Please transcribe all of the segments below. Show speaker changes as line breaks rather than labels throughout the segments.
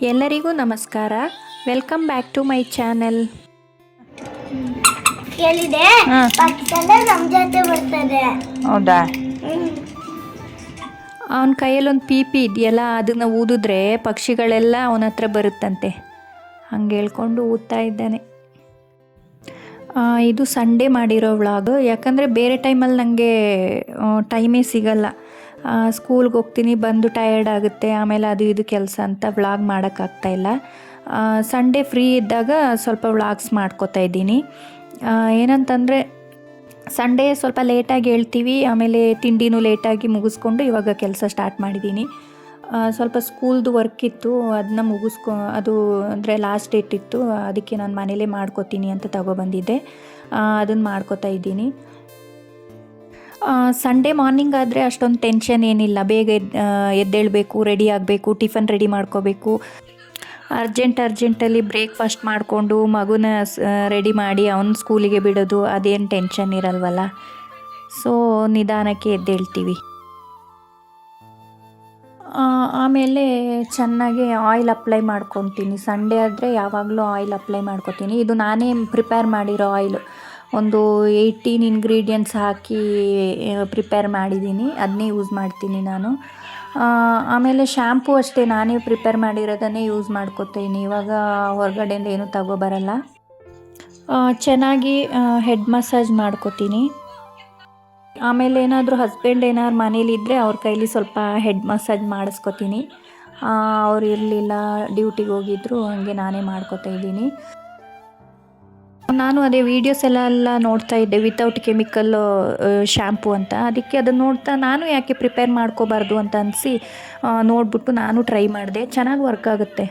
ಎಲ್ಲರಿಗೂ ನಮಸ್ಕಾರ. Welcome back to my channel.
ಕೇಳಿದೆ ಪಕ್ಕದಲ್ಲೇ ನಮ್ಮ ಜೊತೆ ಬರ್ತದೆ.
ಹೌದಾ?
ಅವನ ಕೈಯಲ್ಲಿ ಒಂದು ಪೀಪಿ ಇದೆಯಲ್ಲ, ಅದನ್ನು ಊದಿದ್ರೆ ಪಕ್ಷಿಗಳೆಲ್ಲ ಅವನ ಹತ್ರ ಬರುತ್ತಂತೆ. ಹಂಗೆ ಹೇಳ್ಕೊಂಡು ಊದ್ತಾ ಇದ್ದಾನೆ. ಇದು ಸಂಡೇ ಮಾಡಿರೋ ವ್ಲಾಗ್. ಯಾಕಂದರೆ ಬೇರೆ ಟೈಮಲ್ಲಿ ನನಗೆ ಟೈಮೇ ಸಿಗಲ್ಲ. ಸ್ಕೂಲ್ಗೆ ಹೋಗ್ತೀನಿ, ಬಂದು ಟಯರ್ಡ್ ಆಗುತ್ತೆ, ಆಮೇಲೆ ಅದು ಇದು ಕೆಲಸ ಅಂತ ವ್ಲಾಗ್ ಮಾಡೋಕ್ಕಾಗ್ತಾಯಿಲ್ಲ. ಸಂಡೇ ಫ್ರೀ ಇದ್ದಾಗ ಸ್ವಲ್ಪ ವ್ಲಾಗ್ಸ್ ಮಾಡ್ಕೋತಾ ಇದ್ದೀನಿ. ಏನಂತಂದರೆ ಸಂಡೇ ಸ್ವಲ್ಪ ಲೇಟಾಗಿ ಹೇಳ್ತೀವಿ, ಆಮೇಲೆ ತಿಂಡಿನೂ ಲೇಟಾಗಿ ಮುಗಿಸ್ಕೊಂಡು ಇವಾಗ ಕೆಲಸ ಸ್ಟಾರ್ಟ್ ಮಾಡಿದ್ದೀನಿ. ಸ್ವಲ್ಪ ಸ್ಕೂಲ್ದು ವರ್ಕ್ ಇತ್ತು, ಅದನ್ನ ಅದು ಅಂದರೆ ಲಾಸ್ಟ್ ಡೇಟ್ ಇತ್ತು, ಅದಕ್ಕೆ ನಾನು ಮನೇಲೇ ಮಾಡ್ಕೋತೀನಿ ಅಂತ ತಗೊಬಂದಿದ್ದೆ. ಅದನ್ನು ಮಾಡ್ಕೋತಾ ಇದ್ದೀನಿ. ಸಂಡೇ ಮಾರ್ನಿಂಗ್ ಆದರೆ ಅಷ್ಟೊಂದು ಟೆನ್ಷನ್ ಏನಿಲ್ಲ. ಬೇಗ ಎದ್ದೇಳಬೇಕು, ರೆಡಿ ಆಗಬೇಕು, ಟಿಫನ್ ರೆಡಿ ಮಾಡ್ಕೋಬೇಕು. ಅರ್ಜೆಂಟಲ್ಲಿ ಬ್ರೇಕ್ಫಾಸ್ಟ್ ಮಾಡಿಕೊಂಡು ಮಗುನ ರೆಡಿ ಮಾಡಿ ಅವನ ಸ್ಕೂಲಿಗೆ ಬಿಡೋದು, ಅದೇನು ಟೆನ್ಷನ್ ಇರಲ್ವಲ್ಲ. ಸೊ ನಿಧಾನಕ್ಕೆ ಎದ್ದೇಳ್ತೀವಿ. ಆಮೇಲೆ ಚೆನ್ನಾಗಿ ಆಯಿಲ್ ಅಪ್ಲೈ ಮಾಡ್ಕೊತೀನಿ. ಸಂಡೇ ಆದರೆ ಯಾವಾಗಲೂ ಆಯಿಲ್ ಅಪ್ಲೈ ಮಾಡ್ಕೊತೀನಿ. ಇದು ನಾನೇ ಪ್ರಿಪೇರ್ ಮಾಡಿರೋ ಆಯಿಲು, ಒಂದು 18 ಇಂಗ್ರೀಡಿಯೆಂಟ್ಸ್ ಹಾಕಿ ಪ್ರಿಪೇರ್ ಮಾಡಿದ್ದೀನಿ, ಅದನ್ನೇ ಯೂಸ್ ಮಾಡ್ತೀನಿ ನಾನು. ಆಮೇಲೆ ಶ್ಯಾಂಪು ಅಷ್ಟೇ ನಾನೇ ಪ್ರಿಪೇರ್ ಮಾಡಿರೋದನ್ನೇ ಯೂಸ್ ಮಾಡ್ಕೊತೀನಿ. ಇವಾಗ ಹೊರಗಡೆಯಿಂದ ಏನೂ ತಗೋಬರಲ್ಲ. ಚೆನ್ನಾಗಿ ಹೆಡ್ ಮಸಾಜ್ ಮಾಡ್ಕೊತೀನಿ. ಆಮೇಲೆ ಏನಾದರೂ ಹಸ್ಬೆಂಡ್ ಏನಾದ್ರು ಮನೇಲಿದ್ದರೆ ಅವ್ರ ಕೈಲಿ ಸ್ವಲ್ಪ ಹೆಡ್ ಮಸಾಜ್ ಮಾಡಿಸ್ಕೊತೀನಿ. ಅವ್ರು ಇರಲಿಲ್ಲ, ಡ್ಯೂಟಿಗೆ ಹೋಗಿದ್ರು, ಹಾಗೆ ನಾನೇ ಮಾಡ್ಕೊತಾ ಇದ್ದೀನಿ. ನಾನು ಅದೇ ವೀಡಿಯೋಸ್ ಎಲ್ಲ ನೋಡ್ತಾ ಇದ್ದೆ, ವಿತೌಟ್ ಕೆಮಿಕಲ್ ಶ್ಯಾಂಪು ಅಂತ. ಅದಕ್ಕೆ ಅದನ್ನು ನೋಡ್ತಾ ನಾನು ಯಾಕೆ ಪ್ರಿಪೇರ್ ಮಾಡ್ಕೋಬಾರ್ದು ಅಂತ ಅನಿಸಿ ನೋಡಿಬಿಟ್ಟು ನಾನು ಟ್ರೈ ಮಾಡಿದೆ. ಚೆನ್ನಾಗಿ ವರ್ಕ್ ಆಗುತ್ತೆ.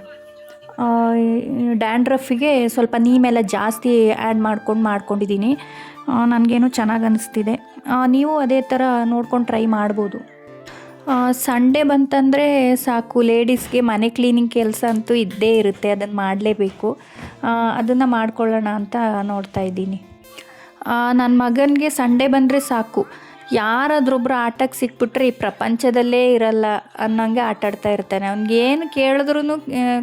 ಡ್ಯಾಂಡ್ರಫಿಗೆ ಸ್ವಲ್ಪ ನೀಮೆಲ್ಲ ಜಾಸ್ತಿ ಆ್ಯಡ್ ಮಾಡ್ಕೊಂಡಿದ್ದೀನಿ. ನನಗೇನು ಚೆನ್ನಾಗಿ ಅನ್ನಿಸ್ತಿದೆ. ನೀವು ಅದೇ ಥರ ನೋಡ್ಕೊಂಡು ಟ್ರೈ ಮಾಡ್ಬೋದು. ಸಂಡೇ ಬಂತಂದರೆ ಸಾಕು, ಲೇಡೀಸ್ಗೆ ಮನೆ ಕ್ಲೀನಿಂಗ್ ಕೆಲಸ ಅಂತೂ ಇದ್ದೇ ಇರುತ್ತೆ, ಅದನ್ನು ಮಾಡಲೇಬೇಕು. ಅದನ್ನು ಮಾಡ್ಕೊಳ್ಳೋಣ ಅಂತ ನೋಡ್ತಾ ಇದ್ದೀನಿ. ನನ್ನ ಮಗನಿಗೆ ಸಂಡೇ ಬಂದರೆ ಸಾಕು, ಯಾರಾದ್ರೊಬ್ಬರು ಆಟಕ್ಕೆ ಸಿಕ್ಬಿಟ್ರೆ ಈ ಪ್ರಪಂಚದಲ್ಲೇ ಇರಲ್ಲ ಅನ್ನೋಂಗೆ ಆಟಾಡ್ತಾ ಇರ್ತಾನೆ. ಅವ್ನಿಗೇನು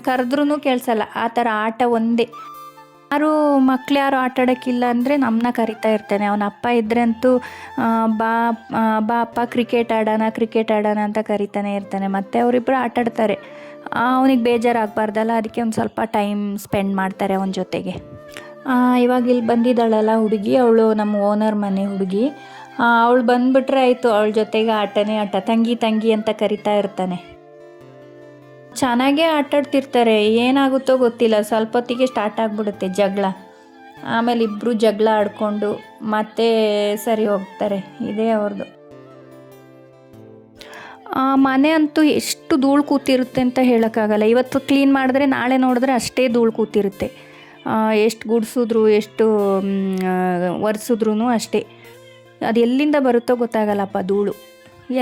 ಕರೆದ್ರೂ ಕೇಳಿಸಲ್ಲ, ಆ ಥರ ಆಟ ಒಂದೇ. ಮಕ್ಳು ಆಟಾಡೋಕ್ಕಿಲ್ಲ ಅಂದರೆ ನಮ್ಮನ್ನ ಕರಿತಾ ಇರ್ತಾನೆ. ಅವನ ಅಪ್ಪ ಇದ್ದರೆ ಅಂತೂ ಬಾ ಅಪ್ಪ ಕ್ರಿಕೆಟ್ ಆಡೋಣ ಅಂತ ಕರಿತಾನೆ ಇರ್ತಾನೆ. ಮತ್ತು ಅವರಿಬ್ಬರು ಆಟಾಡ್ತಾರೆ. ಅವನಿಗೆ ಬೇಜಾರಾಗಬಾರ್ದಲ್ಲ, ಅದಕ್ಕೆ ಒಂದು ಸ್ವಲ್ಪ ಟೈಮ್ ಸ್ಪೆಂಡ್ ಮಾಡ್ತಾರೆ ಅವನ ಜೊತೆಗೆ. ಇವಾಗ ಇಲ್ಲಿ ಬಂದಿದ್ದಾಳಲ್ಲ ಹುಡುಗಿ, ಅವಳು ನಮ್ಮ ಓನರ್ ಮನೆ ಹುಡುಗಿ. ಅವಳು ಬಂದುಬಿಟ್ರೆ ಆಯಿತು, ಅವಳ ಜೊತೆಗೆ ಆಟ ತಂಗಿ ಅಂತ ಕರಿತಾ ಇರ್ತಾನೆ. ಚೆನ್ನಾಗೇ ಆಟಾಡ್ತಿರ್ತಾರೆ. ಏನಾಗುತ್ತೋ ಗೊತ್ತಿಲ್ಲ, ಸ್ವಲ್ಪ ಹೊತ್ತಿಗೆ ಸ್ಟಾರ್ಟ್ ಆಗಿಬಿಡುತ್ತೆ ಜಗಳ. ಆಮೇಲೆ ಇಬ್ಬರು ಜಗಳ ಆಡಿಕೊಂಡು ಮತ್ತೆ ಸರಿ ಹೋಗ್ತಾರೆ. ಇದೇ ಅವ್ರದ್ದು. ಮನೆ ಅಂತೂ ಎಷ್ಟು ಧೂಳು ಕೂತಿರುತ್ತೆ ಅಂತ ಹೇಳೋಕ್ಕಾಗಲ್ಲ. ಇವತ್ತು ಕ್ಲೀನ್ ಮಾಡಿದ್ರೆ ನಾಳೆ ನೋಡಿದ್ರೆ ಅಷ್ಟೇ ಧೂಳು ಕೂತಿರುತ್ತೆ. ಎಷ್ಟು ಗುಡಿಸಿದ್ರು, ಎಷ್ಟು ಒರೆಸಿದ್ರೂ ಅಷ್ಟೇ. ಅದು ಎಲ್ಲಿಂದ ಬರುತ್ತೋ ಗೊತ್ತಾಗಲ್ಲಪ್ಪ ಧೂಳು.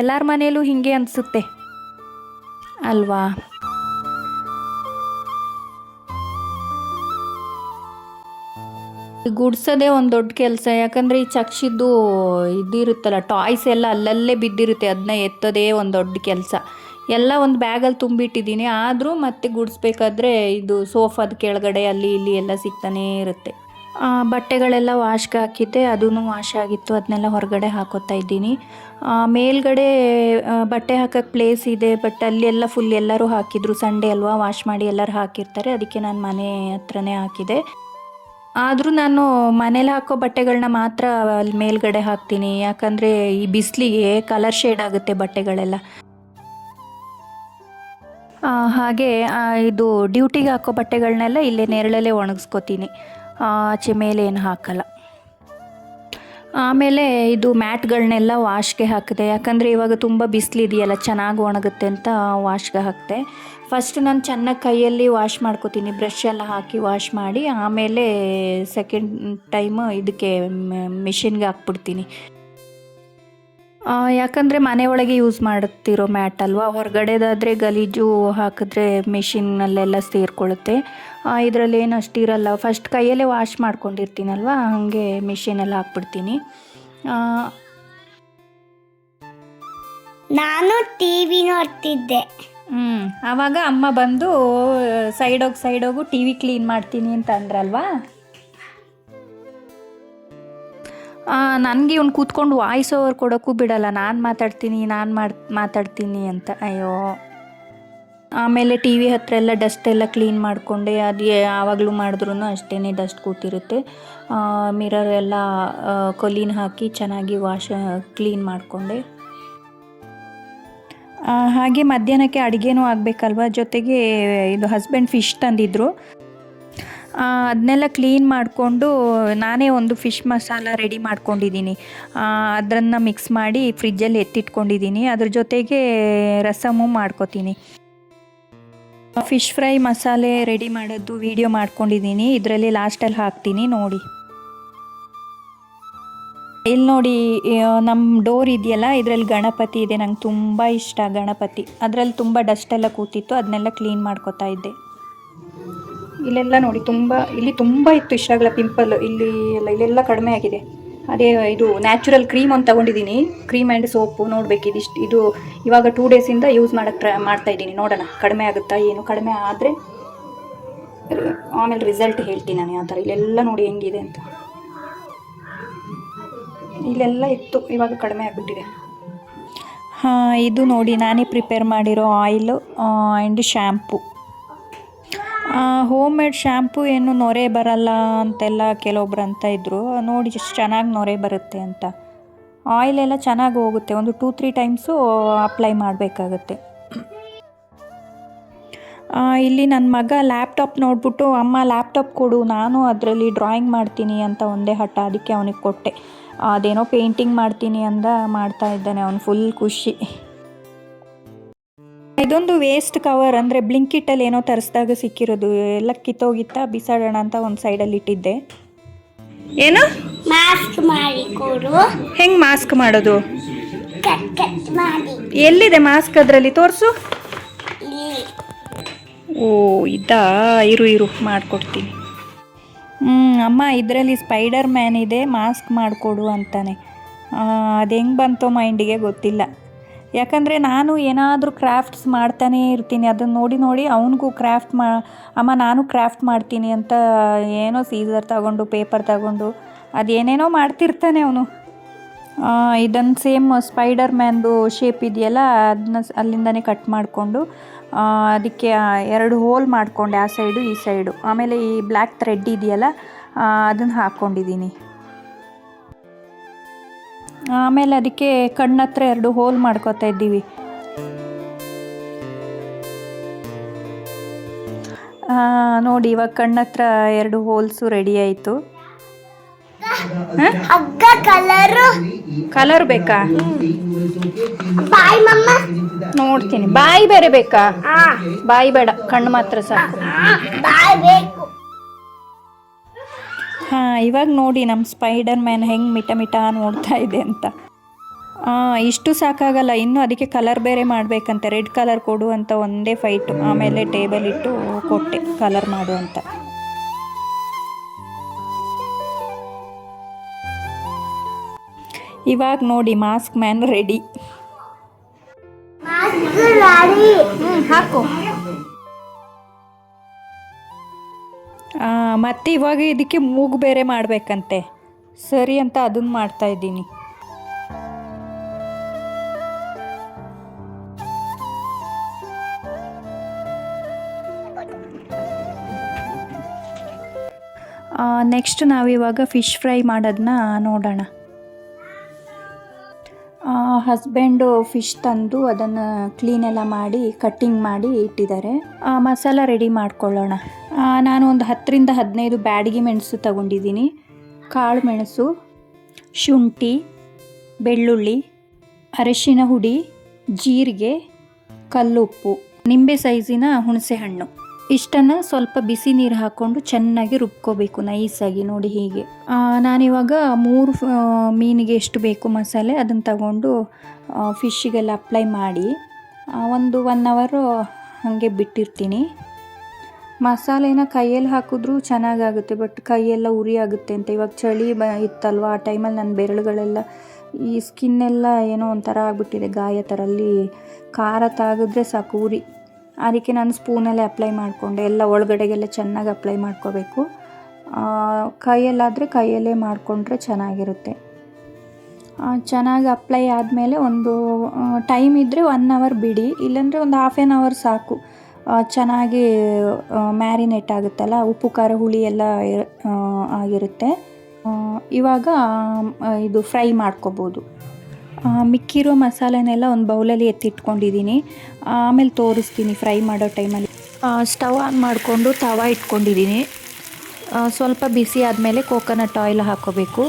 ಎಲ್ಲರ ಮನೆಯಲ್ಲೂ ಹೀಗೆ ಅನಿಸುತ್ತೆ ಅಲ್ವಾ? ಗುಡ್ಸೋದೇ ಒಂದು ದೊಡ್ಡ ಕೆಲಸ. ಯಾಕಂದರೆ ಈ ಚಕ್ಷಿದ್ದು ಇದಿರುತ್ತಲ್ಲ, ಟಾಯ್ಸ್ ಎಲ್ಲ ಅಲ್ಲಲ್ಲೇ ಬಿದ್ದಿರುತ್ತೆ, ಅದನ್ನ ಎತ್ತೋದೇ ಒಂದು ದೊಡ್ಡ ಕೆಲಸ. ಎಲ್ಲ ಒಂದು ಬ್ಯಾಗಲ್ಲಿ ತುಂಬಿಟ್ಟಿದ್ದೀನಿ. ಆದರೂ ಮತ್ತೆ ಗುಡಿಸ್ಬೇಕಾದ್ರೆ ಇದು ಸೋಫಾದ ಕೆಳಗಡೆ ಅಲ್ಲಿ ಇಲ್ಲಿ ಎಲ್ಲ ಸಿಗ್ತಾನೇ ಇರುತ್ತೆ. ಬಟ್ಟೆಗಳೆಲ್ಲ ವಾಶ್ಗೆ ಹಾಕಿದ್ದೆ, ಅದೂ ವಾಶ್ ಆಗಿತ್ತು, ಅದನ್ನೆಲ್ಲ ಹೊರಗಡೆ ಹಾಕೋತಾ ಇದ್ದೀನಿ. ಮೇಲ್ಗಡೆ ಬಟ್ಟೆ ಹಾಕೋಕ್ಕೆ ಪ್ಲೇಸ್ ಇದೆ, ಬಟ್ ಅಲ್ಲಿ ಎಲ್ಲ ಫುಲ್ ಎಲ್ಲರೂ ಹಾಕಿದ್ರು. ಸಂಡೇ ಅಲ್ವಾ, ವಾಶ್ ಮಾಡಿ ಎಲ್ಲರೂ ಹಾಕಿರ್ತಾರೆ, ಅದಕ್ಕೆ ನಾನು ಮನೆ ಹತ್ರನೇ ಹಾಕಿದೆ. ಆದರೂ ನಾನು ಮನೇಲಿ ಹಾಕೋ ಬಟ್ಟೆಗಳನ್ನ ಮಾತ್ರ ಅಲ್ಲಿ ಮೇಲ್ಗಡೆ ಹಾಕ್ತೀನಿ. ಯಾಕಂದರೆ ಈ ಬಿಸಿಲಿಗೆ ಕಲರ್ ಶೇಡ್ ಆಗುತ್ತೆ ಬಟ್ಟೆಗಳೆಲ್ಲ. ಹಾಗೆ ಇದು ಡ್ಯೂಟಿಗೆ ಹಾಕೋ ಬಟ್ಟೆಗಳನ್ನೆಲ್ಲ ಇಲ್ಲೇ ನೆರಳಲ್ಲೇ ಒಣಗಿಸ್ಕೊತೀನಿ, ಆಚೆ ಮೇಲೆ ಏನು ಹಾಕಲ್ಲ. ಆಮೇಲೆ ಇದು ಮ್ಯಾಟ್ಗಳನ್ನೆಲ್ಲ ವಾಶ್ಗೆ ಹಾಕಿದೆ. ಯಾಕಂದರೆ ಇವಾಗ ತುಂಬ ಬಿಸಿಲಿದೆಯಲ್ಲ, ಚೆನ್ನಾಗಿ ಒಣಗುತ್ತೆ ಅಂತ ವಾಶ್ಗೆ ಹಾಕಿದೆ. ಫಸ್ಟ್ ನಾನು ಚೆನ್ನಾಗಿ ಕೈಯಲ್ಲಿ ವಾಶ್ ಮಾಡ್ಕೋತೀನಿ, ಬ್ರಷ್ ಎಲ್ಲ ಹಾಕಿ ವಾಶ್ ಮಾಡಿ. ಆಮೇಲೆ ಸೆಕೆಂಡ್ ಟೈಮು ಇದಕ್ಕೆ ಮಿಷಿನ್ಗೆ ಹಾಕ್ಬಿಡ್ತೀನಿ. ಯಾಕಂದರೆ ಮನೆ ಒಳಗೆ ಯೂಸ್ ಮಾಡುತ್ತಿರೋ ಮ್ಯಾಟ್ ಅಲ್ವಾ, ಹೊರಗಡೆದಾದರೆ ಗಲೀಜು ಹಾಕಿದ್ರೆ ಮಿಷಿನ್ನಲ್ಲೆಲ್ಲ ಸೇರಿಕೊಳ್ಳುತ್ತೆ. ಇದರಲ್ಲಿ ಏನು ಅಷ್ಟಿರಲ್ಲ. ಫಸ್ಟ್ ಕೈಯಲ್ಲೇ ವಾಶ್ ಮಾಡ್ಕೊಂಡಿರ್ತೀನಲ್ವ, ಹಾಗೆ ಮಿಷಿನಲ್ಲಿ ಹಾಕ್ಬಿಡ್ತೀನಿ.
ನಾನು ಟಿ ವಿ ನೋಡ್ತಿದ್ದೆ.
ಆವಾಗ ಅಮ್ಮ ಬಂದು ಸೈಡೋಗು ಟಿ ವಿ ಕ್ಲೀನ್ ಮಾಡ್ತೀನಿ ಅಂತ ಅಂದ್ರಲ್ವಾ. ನನಗೆ ಇವ್ನು ಕೂತ್ಕೊಂಡು ವಾಯ್ಸ್ ಓವರ್ ಕೊಡೋಕ್ಕೂ ಬಿಡಲ್ಲ, ನಾನು ಮಾತಾಡ್ತೀನಿ ಅಂತ. ಅಯ್ಯೋ. ಆಮೇಲೆ ಟಿ ವಿ ಹತ್ರ ಎಲ್ಲ ಡಸ್ಟ್ ಎಲ್ಲ ಕ್ಲೀನ್ ಮಾಡಿಕೊಂಡೆ. ಅದು ಯಾವಾಗಲೂ ಮಾಡಿದ್ರೂ ಅಷ್ಟೇ ಡಸ್ಟ್ ಕೂತಿರುತ್ತೆ. ಮಿರರ್ ಎಲ್ಲ ಕೊಲೀನ್ ಹಾಕಿ ಚೆನ್ನಾಗಿ ಕ್ಲೀನ್ ಮಾಡಿಕೊಂಡೆ. ಹಾಗೆ ಮಧ್ಯಾಹ್ನಕ್ಕೆ ಅಡುಗೆನೂ ಆಗಬೇಕಲ್ವ, ಜೊತೆಗೆ ಇದು ಹಸ್ಬೆಂಡ್ ಫಿಶ್ ತಂದಿದ್ರು. ಅದನ್ನೆಲ್ಲ ಕ್ಲೀನ್ ಮಾಡಿಕೊಂಡು ನಾನೇ ಒಂದು ಫಿಶ್ ಮಸಾಲ ರೆಡಿ ಮಾಡ್ಕೊಂಡಿದ್ದೀನಿ. ಅದನ್ನು ಮಿಕ್ಸ್ ಮಾಡಿ ಫ್ರಿಜ್ಜಲ್ಲಿ ಎತ್ತಿಟ್ಕೊಂಡಿದ್ದೀನಿ. ಅದ್ರ ಜೊತೆಗೆ ರಸಮು ಮಾಡ್ಕೊತೀನಿ. ಫಿಶ್ ಫ್ರೈ ಮಸಾಲೆ ರೆಡಿ ಮಾಡೋದು ವಿಡಿಯೋ ಮಾಡ್ಕೊಂಡಿದ್ದೀನಿ, ಇದರಲ್ಲಿ ಲಾಸ್ಟಲ್ಲಿ ಹಾಕ್ತೀನಿ ನೋಡಿ. ಇಲ್ಲಿ ನೋಡಿ, ನಮ್ಮ ಡೋರ್ ಇದೆಯಲ್ಲ, ಇದರಲ್ಲಿ ಗಣಪತಿ ಇದೆ. ನಂಗೆ ತುಂಬ ಇಷ್ಟ ಗಣಪತಿ. ಅದರಲ್ಲಿ ತುಂಬ ಡಸ್ಟೆಲ್ಲ ಕೂತಿತ್ತು, ಅದನ್ನೆಲ್ಲ ಕ್ಲೀನ್ ಮಾಡ್ಕೊತಾ ಇದ್ದೆ. ಇಲ್ಲೆಲ್ಲ ನೋಡಿ ಇಲ್ಲಿ ತುಂಬ ಇತ್ತು ಇಷ್ಟಾಗಲ ಪಿಂಪಲ್. ಇಲ್ಲೆಲ್ಲ ಕಡಿಮೆ ಆಗಿದೆ. ಅದೇ ಇದು ನ್ಯಾಚುರಲ್ ಕ್ರೀಮ್ ಒಂದು ತೊಗೊಂಡಿದ್ದೀನಿ, ಕ್ರೀಮ್ ಆ್ಯಂಡ್ ಸೋಪು. ನೋಡಬೇಕು ಇದು ಇವಾಗ 2 ಡೇಸಿಂದ ಯೂಸ್ ಮಾಡೋಕ್ಕೆ ಮಾಡ್ತಾಯಿದ್ದೀನಿ. ನೋಡೋಣ ಕಡಿಮೆ ಆಗುತ್ತಾ ಏನು. ಕಡಿಮೆ ಆದರೆ ಆಮೇಲೆ ರಿಸಲ್ಟ್ ಹೇಳ್ತೀನಿ ನಾನು ಯಾವ ಥರ. ಇಲ್ಲೆಲ್ಲ ನೋಡಿ ಹೆಂಗಿದೆ ಅಂತ. ಇಲ್ಲೆಲ್ಲ ಇತ್ತು, ಇವಾಗ ಕಡಿಮೆ ಆಗಿಬಿಟ್ಟಿದೆ. ಇದು ನೋಡಿ ನಾನೇ ಪ್ರಿಪೇರ್ ಮಾಡಿರೋ oil and shampoo. Home made shampoo ಏನು ನೊರೆ ಬರಲ್ಲ ಅಂತೆಲ್ಲ ಕೆಲವೊಬ್ರು ಅಂತ ಇದ್ದರು. ನೋಡಿ ಎಷ್ಟು ಚೆನ್ನಾಗಿ ನೊರೆ ಬರುತ್ತೆ ಅಂತ. ಆಯಿಲೆಲ್ಲ ಚೆನ್ನಾಗಿ ಹೋಗುತ್ತೆ. ಒಂದು 2-3 ಟೈಮ್ಸು ಅಪ್ಲೈ ಮಾಡಬೇಕಾಗತ್ತೆ. ಇಲ್ಲಿ ನನ್ನ ಮಗ ಲ್ಯಾಪ್ಟಾಪ್ ನೋಡಿಬಿಟ್ಟು, ಅಮ್ಮ ಲ್ಯಾಪ್ಟಾಪ್ ಕೊಡು, ನಾನು ಅದರಲ್ಲಿ ಡ್ರಾಯಿಂಗ್ ಮಾಡ್ತೀನಿ ಅಂತ ಒಂದೇ ಹಠ. ಅದಕ್ಕೆ ಅವನಿಗೆ ಕೊಟ್ಟೆ. ಅದೇನೋ ಪೇಂಟಿಂಗ್ ಮಾಡ್ತೀನಿ ಅಂದ, ಮಾಡ್ತಾ ಇದ್ದಾನೆ ಅವನು. ಫುಲ್ ಖುಷಿ. ಇದೊಂದು ವೇಸ್ಟ್ ಕವರ್, ಅಂದರೆ ಬ್ಲಿಂಕಿಟ್ಟಲ್ಲಿ ಏನೋ ತರಿಸಿದಾಗ ಸಿಕ್ಕಿರೋದು. ಎಲ್ಲ ಕಿತ್ತೋಗಿತ್ತಾ, ಬಿಸಾಡೋಣ ಅಂತ ಒಂದು ಸೈಡಲ್ಲಿ ಇಟ್ಟಿದ್ದೆ. ಏನು
ಮಾಸ್ಕ್ ಮಾಡಿ ಕೊಡು.
ಹೆಂಗೆ ಮಾಸ್ಕ್ ಮಾಡೋದು?
ಕಟ್ ಮಾಡಿ.
ಎಲ್ಲಿದೆ ಮಾಸ್ಕ್? ಅದರಲ್ಲಿ ತೋರಿಸು. ಓ ಇದಾ, ಇರು ಮಾಡಿಕೊಡ್ತೀನಿ. ಅಮ್ಮ ಇದರಲ್ಲಿ ಸ್ಪೈಡರ್ ಮ್ಯಾನ್ ಇದೆ, ಮಾಸ್ಕ್ ಮಾಡಿಕೊಡು ಅಂತಾನೆ. ಅದು ಹೆಂಗೆ ಬಂತೋ ಮೈಂಡಿಗೆ ಗೊತ್ತಿಲ್ಲ. ಯಾಕಂದರೆ ನಾನು ಏನಾದರೂ ಕ್ರಾಫ್ಟ್ಸ್ ಮಾಡ್ತಾನೇ ಇರ್ತೀನಿ. ಅದನ್ನು ನೋಡಿ ಅವನಿಗೂ ಅಮ್ಮ ನಾನು ಕ್ರಾಫ್ಟ್ ಮಾಡ್ತೀನಿ ಅಂತ ಏನೋ ಸೀಸರ್ ತಗೊಂಡು, ಪೇಪರ್ ತಗೊಂಡು ಅದೇನೇನೋ ಮಾಡ್ತಿರ್ತಾನೆ ಅವನು. ಇದನ್ನು ಸೇಮ್ ಸ್ಪೈಡರ್ ಮ್ಯಾನ್ದು ಶೇಪ್ ಇದೆಯಲ್ಲ, ಅದನ್ನ ಅಲ್ಲಿಂದನೇ ಕಟ್ ಮಾಡಿಕೊಂಡು ಅದಕ್ಕೆ 2 ಹೋಲ್ ಮಾಡಿಕೊಂಡೆ, ಆ ಸೈಡು ಈ ಸೈಡು. ಆಮೇಲೆ ಈ ಬ್ಲ್ಯಾಕ್ ಥ್ರೆಡ್ ಇದೆಯಲ್ಲ, ಅದನ್ನು ಹಾಕ್ಕೊಂಡಿದ್ದೀನಿ. ಆಮೇಲೆ ಅದಕ್ಕೆ ಕಣ್ಣತ್ರ 2 ಹೋಲ್ ಮಾಡ್ಕೊತಾ ಇದ್ದೀವಿ. ನೋಡಿ ಇವಾಗ ಕಣ್ಣತ್ರ 2 ಹೋಲ್ಸು ರೆಡಿ ಆಯಿತು. ಕಲರ್ ಬೇಕಾ? ನೋಡ್ತೀನಿ. ಬಾಯಿ ಬೇರೆ ಬೇಕಾ? ಬಾಯಿ ಬೇಡ, ಕಣ್ಣು ಮಾತ್ರ ಸಾಕು. ಇವಾಗ ನೋಡಿ ನಮ್ಮ ಸ್ಪೈಡರ್ ಮ್ಯಾನ್ ಹೆಂಗೆ ಮಿಟ ನೋಡ್ತಾ ಇದೆ ಅಂತ. ಇಷ್ಟು ಸಾಕಾಗಲ್ಲ, ಇನ್ನು ಅದಕ್ಕೆ ಕಲರ್ ಬೇರೆ ಮಾಡಬೇಕಂತೆ. ರೆಡ್ ಕಲರ್ ಕೊಡು ಅಂತ ಒಂದೇ ಫೈಟು. ಆಮೇಲೆ ಟೇಬಲ್ ಇಟ್ಟು ಕೊಟ್ಟೆ ಕಲರ್ ಮಾಡು ಅಂತ. ಇವಾಗ ನೋಡಿ ಮಾಸ್ಕ್ ಮ್ಯಾನ್ ರೆಡಿ. ಹಾಕು. ಮತ್ತು ಇವಾಗ ಇದಕ್ಕೆ ಮೂಗು ಬೇರೆ ಮಾಡಬೇಕಂತೆ. ಸರಿ ಅಂತ ಅದನ್ನು ಮಾಡ್ತಾ ಇದ್ದೀನಿ. ನೆಕ್ಸ್ಟ್ ನಾವಿವಾಗ ಫಿಶ್ ಫ್ರೈ ಮಾಡೋದನ್ನ ನೋಡೋಣ. ಹಸ್ಬೆಂಡು ಫಿಶ್ ತಂದು ಅದನ್ನು ಕ್ಲೀನೆಲ್ಲ ಮಾಡಿ ಕಟ್ಟಿಂಗ್ ಮಾಡಿ ಇಟ್ಟಿದ್ದಾರೆ. ಮಸಾಲ ರೆಡಿ ಮಾಡ್ಕೊಳ್ಳೋಣ. ನಾನು ಒಂದು 10-15 ಬ್ಯಾಡಗಿ ಮೆಣಸು ತಗೊಂಡಿದ್ದೀನಿ. ಕಾಳು ಮೆಣಸು, ಶುಂಠಿ, ಬೆಳ್ಳುಳ್ಳಿ, ಅರಿಶಿನ ಹುಡಿ, ಜೀರಿಗೆ, ಕಲ್ಲುಪ್ಪು, ನಿಂಬೆ ಸೈಜಿನ ಹುಣಸೆ ಹಣ್ಣು. ಇಷ್ಟನ್ನು ಸ್ವಲ್ಪ ಬಿಸಿ ನೀರು ಹಾಕ್ಕೊಂಡು ಚೆನ್ನಾಗಿ ರುಬ್ಕೋಬೇಕು ನೈಸಾಗಿ. ನೋಡಿ ಹೀಗೆ. ನಾನಿವಾಗ 3 ಮೀನಿಗೆ ಎಷ್ಟು ಬೇಕು ಮಸಾಲೆ ಅದನ್ನು ತಗೊಂಡು ಫಿಶ್ಶಿಗೆಲ್ಲ ಅಪ್ಲೈ ಮಾಡಿ ಒಂದು 1 ಅವರ್ ಹಾಗೆ ಬಿಟ್ಟಿರ್ತೀನಿ. ಮಸಾಲೆನ ಕೈಯಲ್ಲಿ ಹಾಕಿದ್ರೂ ಚೆನ್ನಾಗಾಗುತ್ತೆ, ಬಟ್ ಕೈಯೆಲ್ಲ ಉರಿ ಆಗುತ್ತೆ ಅಂತ. ಇವಾಗ ಚಳಿ ಇತ್ತಲ್ವ, ಆ ಟೈಮಲ್ಲಿ ನನ್ನ ಬೆರಳುಗಳೆಲ್ಲ ಈ ಸ್ಕಿನ್ನೆಲ್ಲ ಏನೋ ಒಂಥರ ಆಗಿಬಿಟ್ಟಿದೆ, ಗಾಯ ಥರ. ಅಲ್ಲಿ ಖಾರ ತಾಗಿದ್ರೆ ಸಾಕು ಉರಿ. ಅದಕ್ಕೆ ನಾನು ಸ್ಪೂನಲ್ಲೇ ಅಪ್ಲೈ ಮಾಡಿಕೊಂಡೆ. ಎಲ್ಲ ಒಳಗಡೆಗೆಲ್ಲ ಚೆನ್ನಾಗಿ ಅಪ್ಲೈ ಮಾಡ್ಕೋಬೇಕು. ಕೈಯಲ್ಲಾದರೆ ಕೈಯಲ್ಲೇ ಮಾಡಿಕೊಂಡ್ರೆ ಚೆನ್ನಾಗಿರುತ್ತೆ. ಚೆನ್ನಾಗಿ ಅಪ್ಲೈ ಆದಮೇಲೆ ಒಂದು ಟೈಮ್ ಇದ್ದರೆ 1 ಅವರ್ ಬಿಡಿ, ಇಲ್ಲಾಂದರೆ ಒಂದು ಹಾಫ್ ಆನ್ ಅವರ್ ಸಾಕು. ಚೆನ್ನಾಗಿ ಮ್ಯಾರಿನೇಟ್ ಆಗುತ್ತಲ್ಲ, ಉಪ್ಪು ಖಾರ ಹುಳಿ ಎಲ್ಲ ಆಗಿರುತ್ತೆ. ಇವಾಗ ಇದು ಫ್ರೈ ಮಾಡ್ಕೋಬೋದು. ಮಿಕ್ಕಿರೋ ಮಸಾಲೆನೆಲ್ಲ ಒಂದು ಬೌಲಲ್ಲಿ ಎತ್ತಿಟ್ಕೊಂಡಿದ್ದೀನಿ. ಆಮೇಲೆ ತೋರಿಸ್ತೀನಿ ಫ್ರೈ ಮಾಡೋ ಟೈಮಲ್ಲಿ. ಸ್ಟವ್ ಆನ್ ಮಾಡಿಕೊಂಡು ತವ ಇಟ್ಕೊಂಡಿದ್ದೀನಿ. ಸ್ವಲ್ಪ ಬಿಸಿ ಆದಮೇಲೆ ಕೋಕೋನಟ್ ಆಯಿಲ್ ಹಾಕ್ಕೋಬೇಕು.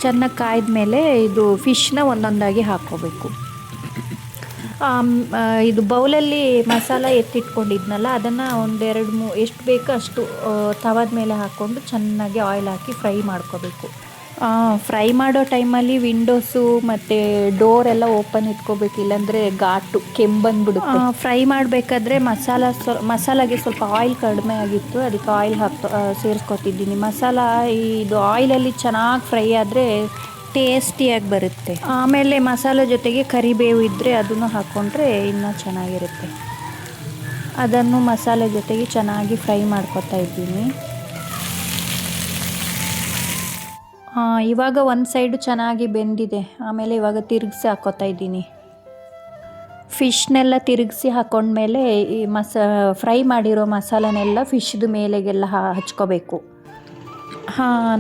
ಚೆನ್ನಾಗಿ ಕಾಯ್ದ ಮೇಲೆ ಇದು ಫಿಶ್ನ ಒಂದೊಂದಾಗಿ ಹಾಕ್ಕೋಬೇಕು. ಇದು ಬೌಲಲ್ಲಿ ಮಸಾಲ ಎತ್ತಿಟ್ಕೊಂಡಿದ್ನಲ್ಲ, ಅದನ್ನು ಒಂದೆರಡು ಎಷ್ಟು ಬೇಕೋ ಅಷ್ಟು ತವದ ಮೇಲೆ ಹಾಕ್ಕೊಂಡು ಚೆನ್ನಾಗಿ ಆಯಿಲ್ ಹಾಕಿ ಫ್ರೈ ಮಾಡ್ಕೋಬೇಕು. ಫ್ರೈ ಮಾಡೋ ಟೈಮಲ್ಲಿ ವಿಂಡೋಸು ಮತ್ತು ಡೋರ್ ಎಲ್ಲ ಓಪನ್ ಇಟ್ಕೋಬೇಕು, ಇಲ್ಲಾಂದರೆ ಘಾಟು ಕೆಂಬಂದ್ಬಿಡುತ್ತೆ. ಫ್ರೈ ಮಾಡಬೇಕಾದ್ರೆ ಮಸಾಲಾಗೆ ಸ್ವಲ್ಪ ಆಯಿಲ್ ಕಡಿಮೆ ಆಗಿತ್ತು, ಅದಕ್ಕೆ ಆಯಿಲ್ ಸೇರಿಸ್ಕೊತಿದ್ದೀನಿ. ಮಸಾಲ ಇದು ಆಯಿಲಲ್ಲಿ ಚೆನ್ನಾಗಿ ಫ್ರೈ ಆದರೆ ಟೇಸ್ಟಿಯಾಗಿ ಬರುತ್ತೆ. ಆಮೇಲೆ ಮಸಾಲೆ ಜೊತೆಗೆ ಕರಿಬೇವು ಇದ್ದರೆ ಅದನ್ನು ಹಾಕ್ಕೊಂಡ್ರೆ ಇನ್ನೂ ಚೆನ್ನಾಗಿರುತ್ತೆ. ಅದನ್ನು ಮಸಾಲೆ ಜೊತೆಗೆ ಚೆನ್ನಾಗಿ ಫ್ರೈ ಮಾಡ್ಕೊತಾ ಇದ್ದೀನಿ. ಇವಾಗ ಒಂದು ಸೈಡು ಚೆನ್ನಾಗಿ ಬೆಂದಿದೆ. ಆಮೇಲೆ ಇವಾಗ ತಿರುಗಿಸಿ ಹಾಕ್ಕೋತಾ ಇದ್ದೀನಿ. ಫಿಶ್ನೆಲ್ಲ ತಿರುಗಿಸಿ ಹಾಕ್ಕೊಂಡ್ಮೇಲೆ ಈ ಫ್ರೈ ಮಾಡಿರೋ ಮಸಾಲನೆಲ್ಲ ಫಿಶ್ದು ಮೇಲೆಗೆಲ್ಲ ಹಚ್ಕೋಬೇಕು.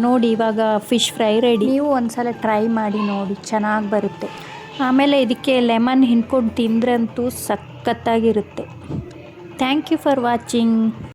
ನೋಡಿ ಇವಾಗ ಫಿಶ್ ಫ್ರೈ ರೆಡಿ. ನೀವು ಒಂದ್ಸಲ ಟ್ರೈ ಮಾಡಿ ನೋಡಿ, ಚೆನ್ನಾಗಿ ಬರುತ್ತೆ. ಆಮೇಲೆ ಇದಕ್ಕೆ ಲೆಮನ್ ಹಿಂಡ್ಕೊಂಡು ತಿಂದ್ರಂತೂ ಸಖತ್ತಾಗಿರುತ್ತೆ. Thank you for watching.